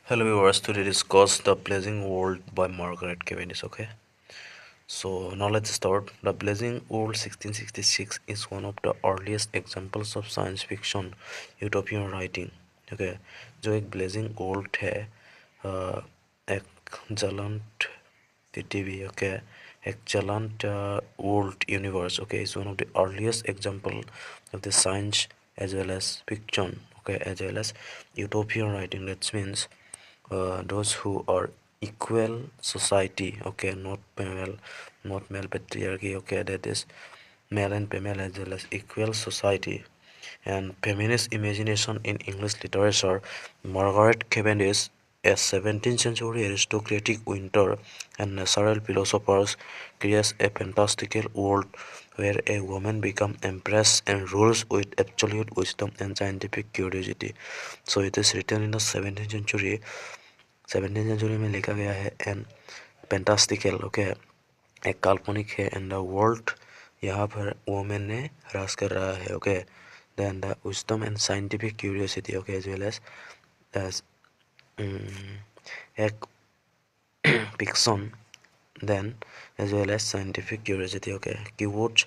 Hello viewers, today discuss The Blazing World by Margaret Cavendish. Okay, so now let's start. The Blazing World 1666 is one of the earliest examples of science fiction utopian writing. Okay, जो एक blazing world है, एक ज्वलंत पृथ्वी, okay, एक ज्वलंत world universe, okay, is one of the earliest example of the science as well as fiction, okay, as well as utopian writing. That means those who are equal society, okay, not male patriarchy, okay, that is male and female as well as equal society and feminist imagination in English literature. Margaret Cavendish, a 17th century aristocratic winter and natural philosophers, creates a fantastical world where a woman becomes empress and rules with absolute wisdom and scientific curiosity. So it is written in the 17th century. 17th century में लिखा गया है and पेंटास्टिकल, okay, एक काल्पनिक है and the world यहाँ पर women ने राज कर रहा है, okay, then the wisdom and scientific curiosity, okay, as well as एक fiction, then as well as scientific curiosity, okay. Keywords,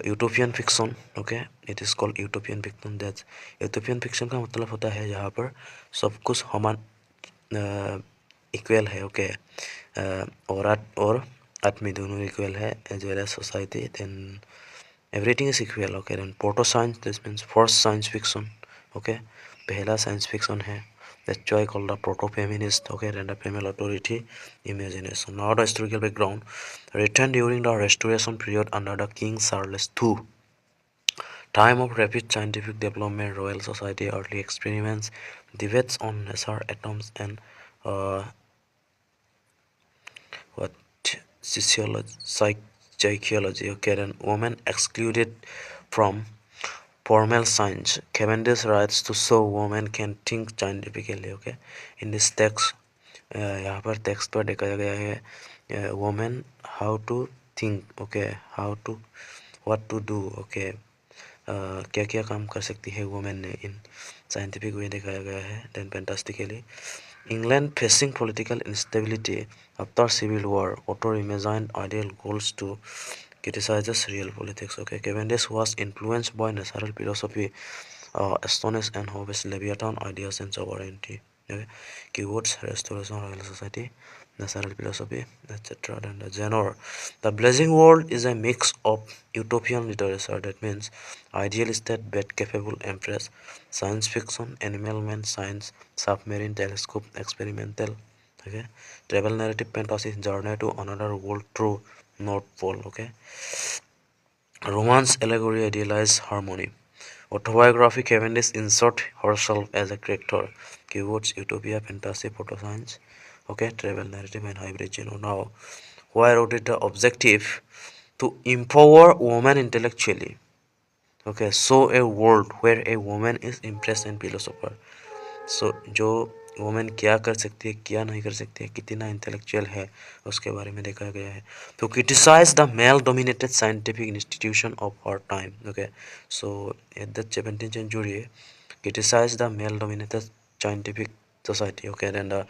utopian fiction, okay, it is called utopian fiction. That utopian fiction का मतलब होता है जहाँ पर सब कुछ समान इक्वल है, ओके, और आदमी दोनों इक्वल है as well as society, then everything is equal, okay. Then proto science, this means first science fiction, okay, पहला science fiction है. That's why called the proto-feminist, okay, and the female authority imagination. Now the historical background, written during the Restoration period under the King Charles II. Time of rapid scientific development, Royal Society, early experiments, debates on nature, atoms, and uh, what psychology, okay, and women excluded from formal science. Cavendish writes to show women can think scientifically, okay. In this text, यहाँ पर text पर देखा गया है women how to think, okay, how to what to do, okay, क्या क्या काम कर सकती है women ने इन scientific way दिखाया गया है. Then fantastically, England facing political instability after civil war, author imagined ideal goals to criticizes real politics, okay. Cavendish was influenced by natural philosophy, astonish and Hobbes Leviathan ideas and sovereignty, okay. Keywords, restoration, Royal Society, natural philosophy, etc. And the genre, the blazing world is a mix of utopian literature, that means idealistic but capable empress, science fiction, animal man science, submarine telescope, experimental, okay, travel narrative fantasy, journey to another world through North Pole, okay, romance, allegory, idealized harmony. Autobiography, Cavendish insert herself as a character. Keywords, utopia, fantasy, photoscience, okay, travel narrative and hybrid genre. Now, why I wrote it, the objective to empower women intellectually, okay, so a world where a woman is impressed and philosopher. सो जो women क्या कर सकती है, क्या नहीं कर सकती है, कितना इंटेलेक्चुअल है, उसके बारे में देखा गया है. तो criticize the male dominated scientific institution of our time, okay. So at the 17th century criticize the male dominated scientific society, okay, and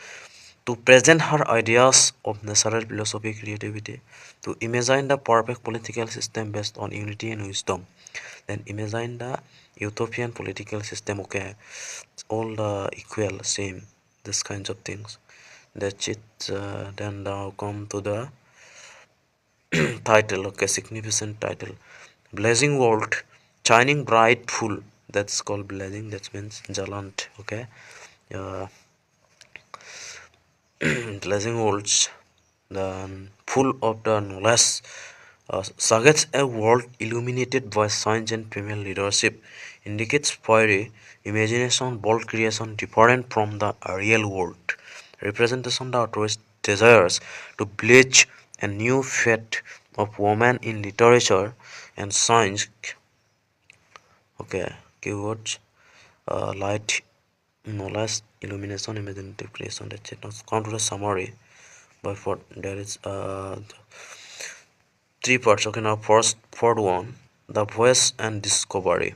to present her ideas of natural philosophy, creativity, to imagine the perfect political system based on unity and wisdom, then imagine the utopian political system, okay, it's all equal, same, this kinds of things. That's it. Then now come to the title, okay, significant title, blazing world, shining bright full, that's called blazing, that means jalant, okay. uh, blazing worlds, then full of the knowledge, suggests a world illuminated by science and female leadership, indicates fiery imagination, bold creation different from the real world, representation the author's desires to bleach a new fate of woman in literature and science, okay. Keywords, light, knowledge, illumination, imaginative creation, etc. Now come to the summary. But for there is three parts, okay. Now first part one, the voice and discovery,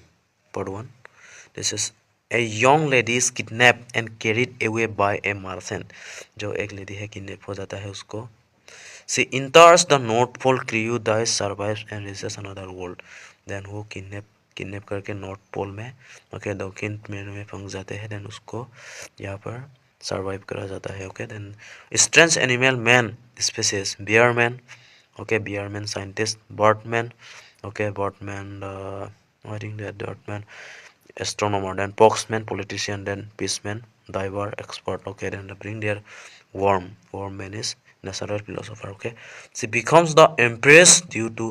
part one. This is A young lady is kidnapped and carried away by a merchant. जो एक lady है kidnap हो जाता है उसको. She enters the North Pole crew, dies, survives and reaches another world. Then वो kidnap करके north pole में ओके दक्षिण में फंस जाते हैं. देन उसको यहाँ पर सर्वाइव करा जाता है. Okay then strange animal man species bear man. Okay bear man scientist bird man. Okay bird man I think that bird man astronomer, then spokesman, politician, then peaceman, diver, expert. Okay, then they bring their worm. Worm man is natural philosopher. Okay, she becomes the empress due to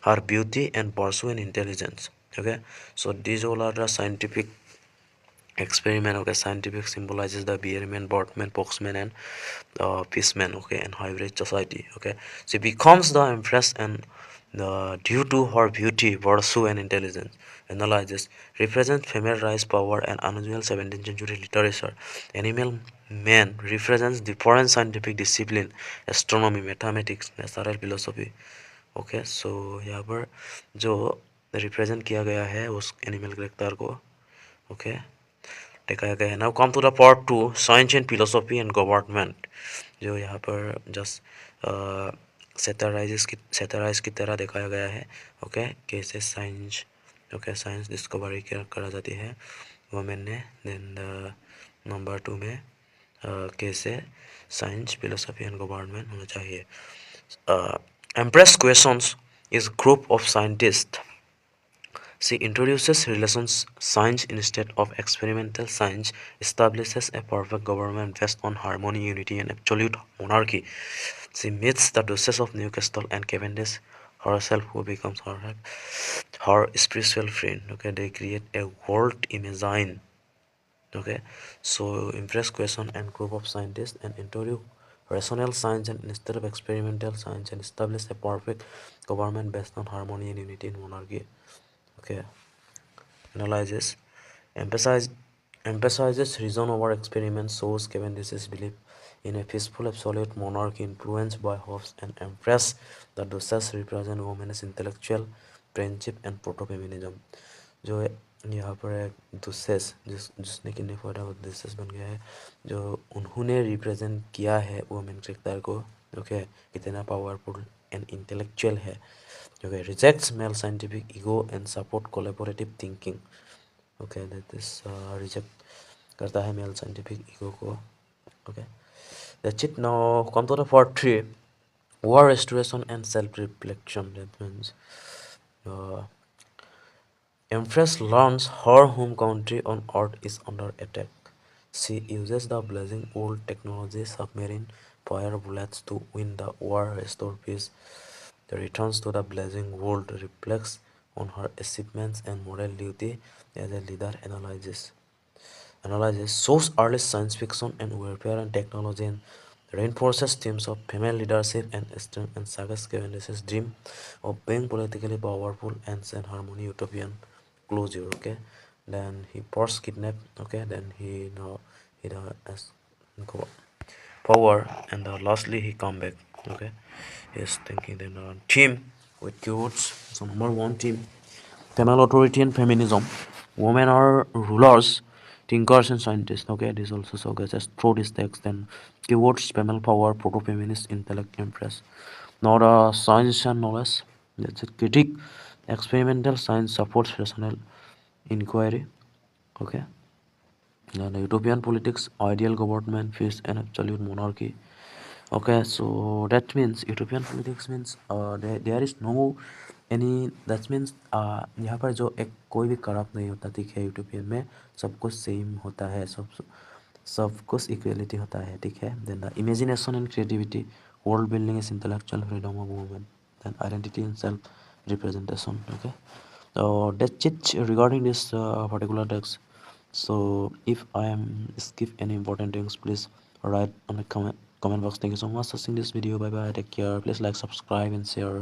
her beauty and pursue and intelligence. Okay, so these all are the scientific experiment. Okay, scientific symbolizes the beerman, boardman, spokesman, and peaceman. Okay, and hybrid society. Okay, she becomes the empress and due to her beauty, virtue, and intelligence. Analyzes represent female rise power and unusual 17th century literature. Animal man represents different scientific discipline, astronomy, mathematics, natural philosophy. Okay so यहाँ पर जो represent किया गया है उस animal character को okay दिखाया गया है. Now come to the part 2 science and philosophy and government. जो यहाँ पर जस्ट सेटराइज की तरह दिखाया गया है. ओके कैसे साइंस ओके साइंस डिस्कवरी करा जाती है वुमेन ने. देन नंबर 2 में कैसे साइंस फिलोसफी एंड गवर्नमेंट होना चाहिए. Empress questions is group of scientists. She introduces relations science instead of experimental science, establishes a perfect government based on harmony, unity, and absolute monarchy. She meets the Duchess of Newcastle and Cavendish herself, who becomes her spiritual friend. Okay, they create a world imagine. Okay, so impress question and group of scientists and introduce rational science and instead of experimental science and establish a perfect government based on harmony and unity in monarchy. Okay, analyzes emphasize emphasizes reason over experiment, shows Cavendish's belief in a peaceful absolute monarchy influenced by hopes and embrace the Duchess represent women's intellectual friendship and proto-feminism. जो यहाँ पर एक दुसेस जिसने किन्ने फोड़ा वो दुसेस बन गया है जो उन्होंने रिप्रेजेंट किया है वुमेन कैरेक्टर को. ओके कितना पावरफुल एंड इंटेलेक्चुअल है. Okay rejects male scientific ego and support collaborative thinking. Okay that is reject करता है मेल साइंटिफिक ईगो को. Okay that's it. Now come to the part 3 war restoration and self reflection. That means Empress learns her home country on Earth is under attack. She uses the blazing old technology submarine fire bullets to win the war, restore peace. The returns to the blazing world reflects on her achievements and moral duty as a leader. Analyzes shows early science fiction and warfare and technology and reinforces themes of female leadership and strength and Sagas Cavendish's dream of being politically powerful and send harmony utopian closure. Okay, then he first kidnap. Okay, then he he has go power and lastly he come back. Okay, he's thinking then team with keywords. So number 1 team female authority and feminism. Women are rulers, thinkers, and scientists. Okay, this also suggests through this text. Then keywords female power, proto-feminist, intellect, empress. Now the science and knowledge. That's it. Critic, experimental science supports rational inquiry. Okay. Then utopian politics, ideal government, peace, and absolute monarchy. Okay, so that means utopian politics means there is no any that means यहाँ पर जो एक कोई भी corrupt नहीं होता. ठीक है यूटोपियन में सब कुछ सेम होता है. सब कुछ इक्वलिटी होता है. ठीक है. Then the imagination and creativity world building is intellectual freedom of women. Then identity and self representation. Okay, so that's it regarding this particular text. So if I am skip any important things, please write on the comment box. Thank you so much for watching this video. Bye bye, take care. Please like, subscribe and share.